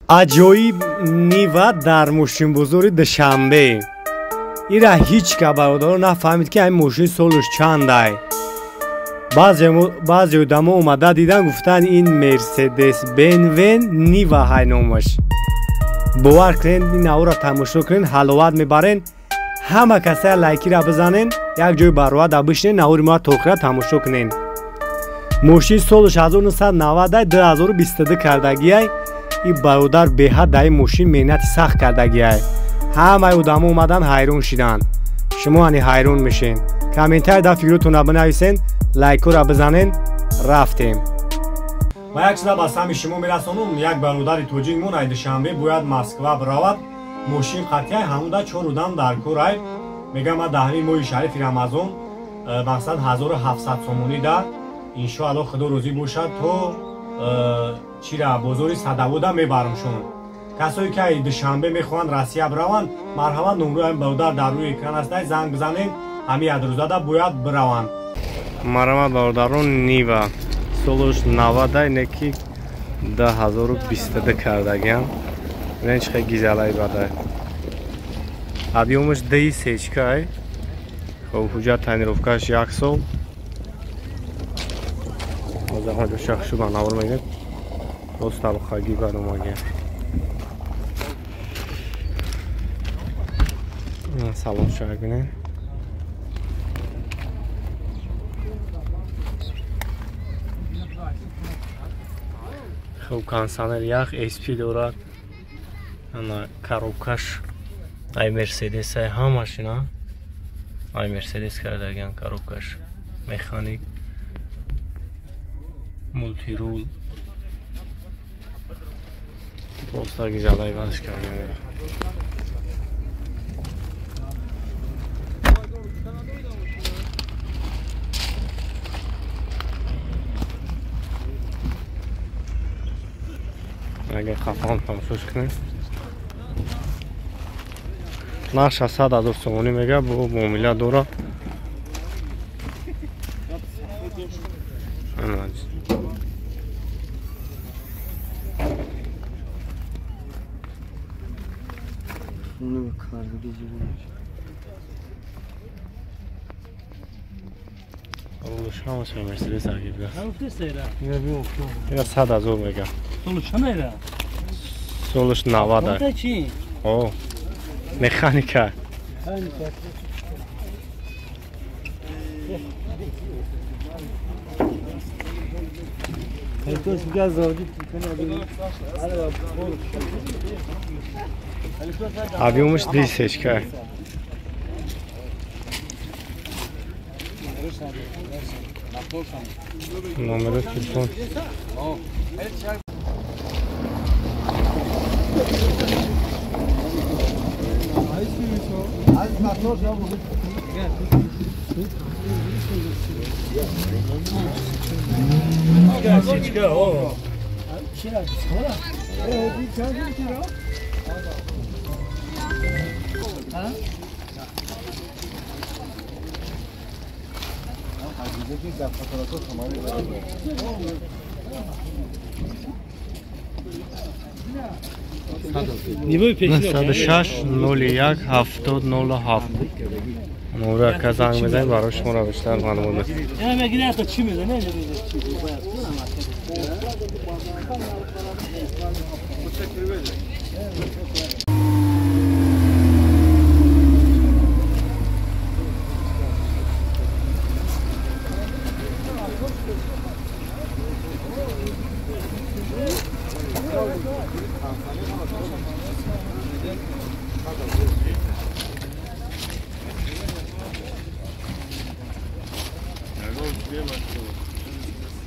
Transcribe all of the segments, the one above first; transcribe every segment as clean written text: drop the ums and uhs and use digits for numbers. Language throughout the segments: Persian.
аҷоиб нива дар мошинбозори душанбе. ира ҳеҷ ка бародаро нафаҳмид ки ҳамин мошин солаш чандай. баъзе одамо омада дидан гуфтан ин мерседес бенвен нива ҳай номаш. бовар кунед ин навъро тамошо кунед, ҳаловат мебарен. ҳама касая лайкира бизанен, як ҷои барояда бишинен, навъри мо то охира тамошо кунен. мошин солаш 1990 2022 кардагиай. ин бародар беҳад дар ин мошин меҳнати сахт кардагиай. ҳамаи одамо омадан ҳайрон шиданд. шумо ани ҳайрон мешен. комментария дар фикротонро бинависен, лайкора бизанен. рафтем. ва як чиза ба сами шумо мерасонам. як бародари тоҷикмон ай душанбе бояд Москва биравад. мошин қатъияй ҳамуда 4 одам дар корай. мегӯям ма дар ҳамин моҳи шарифи рамазон мақсад 1700 сомонӣ да иншоалло худо розӣ бошад то чира бозори Садовода мебарамшон. касое ки ай душанбе мехоҳанд Россия бираванд, марҳамат номрои бародар дар рӯи экран аст, занг бизанен, ҳамин ядрӯзада бояд бираванд. марҳамат бародарон, нива солаш 90 неки 2022 кардагиам. бинен чӣ қадр гизалай бадай. объёмаш 10 сечкай. хоб ҳуҷҷат тренировкаш 1 сол. озаҳоҷо шахшу ба навр мегӯяд. рост табақагӣ баромагия. салон шак бинен. хуб кондиционер ях SP дорад. ана коробкаш ай Мерседес ай ҳамашина. ай Мерседес кардагиан коробкаш. механик. мултирул. просто гизалай бадш кардагиан. اگه خفان تماشاش کنید نقش 100,000 سومونی میگه با معامله داره. همش مرسدس عجیب است. یا 100,000 میگه. سولش چنده؟ سولش 90. ماده چی؟ اوه. مکانیکا. объемش 10 که номер телефон نصد شش 01 7007 نمره که زنگ بزنید برای شما را بیشتر معلومات بدید. یعنی مگه تا چی میزنه؟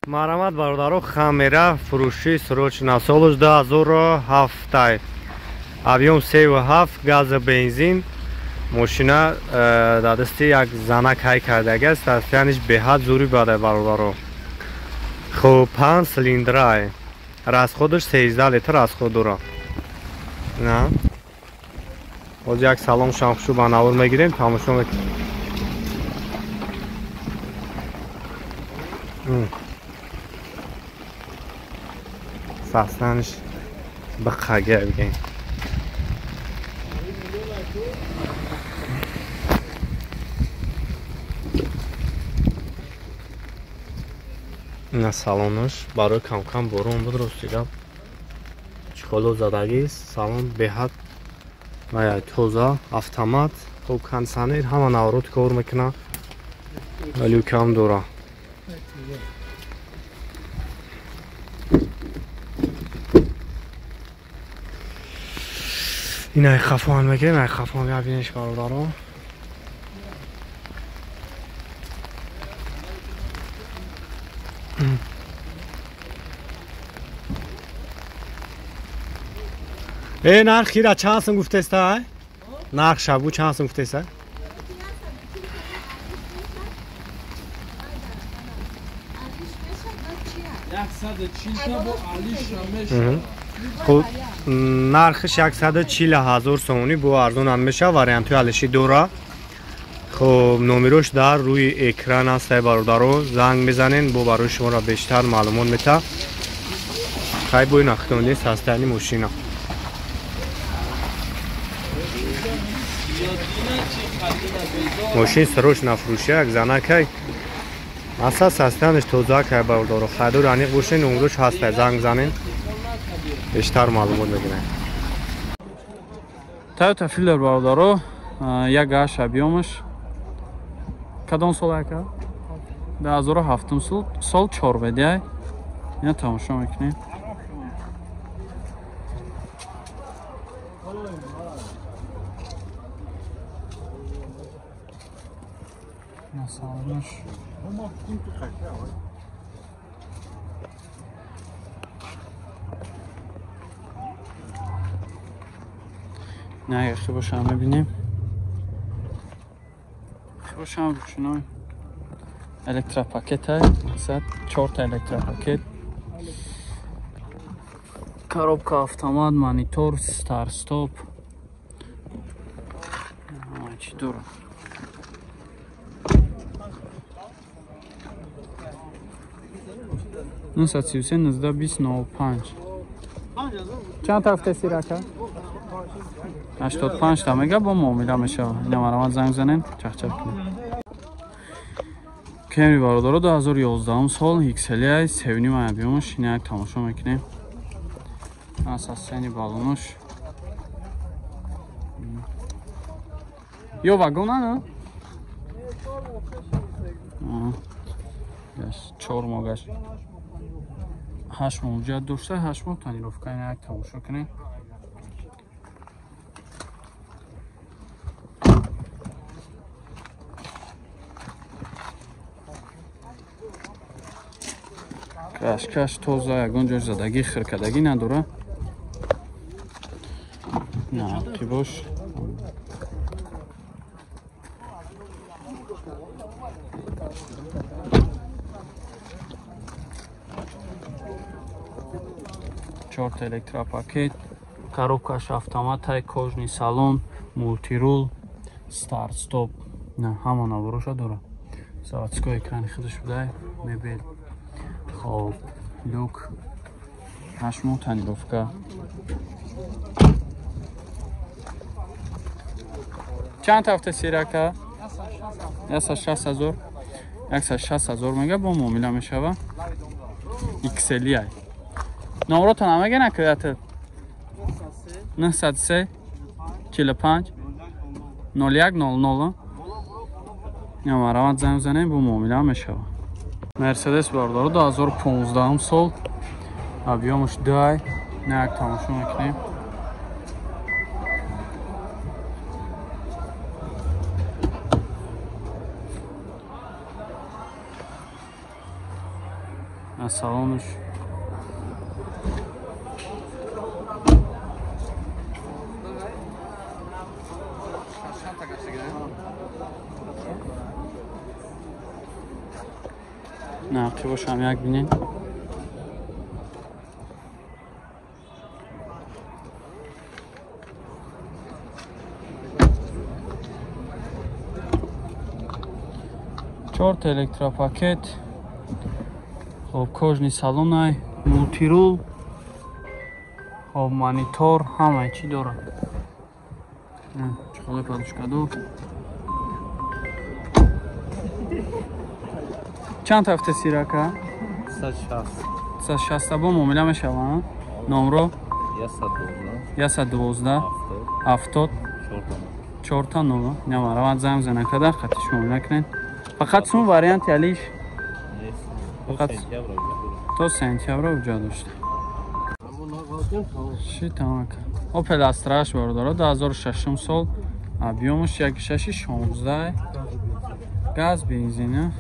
مرحمت برادران، خمیره فروشی سروچنا سالش 2007 объем 3.7 газ бензин ماشینا در دستی یک زنک های کردگی است. تصفیه‌اش به‌حد زوری بوده برادران. خب 5 سیلندر راست خودش 13 لیتر از خود داره. نه باز یک سلام شامخشو با نور میگیریم تماشا میکنیم. ساستانش بقاقه بگیم این سالونش برای کم کم برون بود رستیدم چکالو زدگیست سالون به حد و توزا автомат خوب کنسانیر همه نورود کار میکنه ولی کم دوره این ای خفان میگه ای خفان یا بینش کارو دارو نرخی را چند سن گفته است؟ نرخ شبو چند سن گفته است؟ خب نرخش 140,000 سومی بو ارزون هم میشه وریانت علشی دوره خب نمرش در روی اکران است برادرو زنگ میزنین بو برای شما را بیشتر معلومات میده خیلی بوی نختونی سستانی ماشینا ماشین سروش نفروشه یک زنه که اصلا سستانش توزه که برادرو خیلی رانیق بوشین نمرش هسته زنگ زنین بیشتر معلومات میگیرن تویوتا فیلر برادرو یک گاش ابیومش کدام سال اکا 2007 سال 4 بدی اینا تماشا میکنیم نسالش نه خیلی باشم ببینیم خیلی باشم روشنای الکترا پاکت های 4 تا الکترا پاکت коробка автомат монитор стар стоп چی دوره نوست 33 19 20 95 چند طرف تستی رکه 85 تا میگه با معامله میشه اینا مرامت زنگ زنین چخ چخ کنیم کمی برادر 2011 سال ایکسلی های سیونی مایه بیامش اینه یک تماشا میکنیم اساسیانی بالونش یا واگونه نه؟ 4 ماگش 8 موجود داشته 8 ماه تانیروفکه اینه یک تماشا کنیم کش توزه یکون جای زدگی خرکدگی نداره نه کی باش چهار الکترا پاکت коробкаш автомат های کожنی سالون مولتی رول ستارت ستوپ نه همه نبروشا داره заводской اکرانی خودش بوده مبل خب لوک 8 ماه تانیروفکه چند هفته سیرکه 160,000 160,000 میگه با معامله میشه ایکسلی های نمرات نمگه نکردت 903 45 01 00 یا مرامت زنگ زنیم با معامله میشه مرسدس باردارو 2015 سال ابیامش دای نه یک تماشا میکنیم از سالانش نه چه باشم یک بینین چهار تا الکترا پاکت خب کожний салон های مولتی رول خب آب مانیتور همه چی داره. چخواه پادوشکادو چند هفته سیرکه؟ 160 با معامله میشه و نمرو 112 70 4 تا نمرو نمارا زنگ زنه کده خطش معامله کنین. فقط سون واریانت یلیش فقط تو سنتیابر اونجا داشته چی تمام کن. اوپل استراش برداره 2006 سال ابیومش 1.616 گاز بنزینه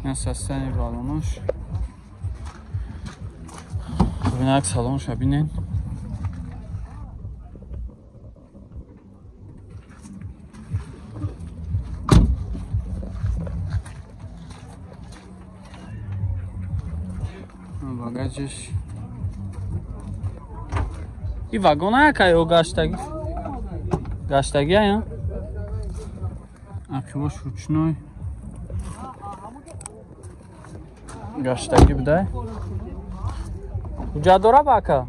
این سستنی بالونش ببین اک سالونش ببینین باگاجش این واگن ها که او گشتگی ها اکیواش روچنوی گشتگی بده کجا داره باکه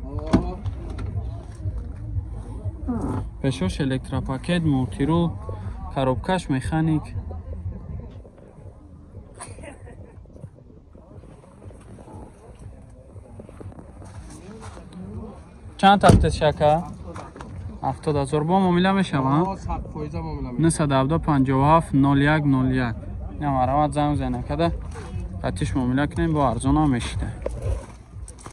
پشوش الکتراپاکت مولتیرول کاروبکش مکانیک چند هفته شکه 70,000 با معامله میشه ها 917 57 01 01 نمارا زنگ زنه کده قطعش معامله کنیم با ارزان ها میشیده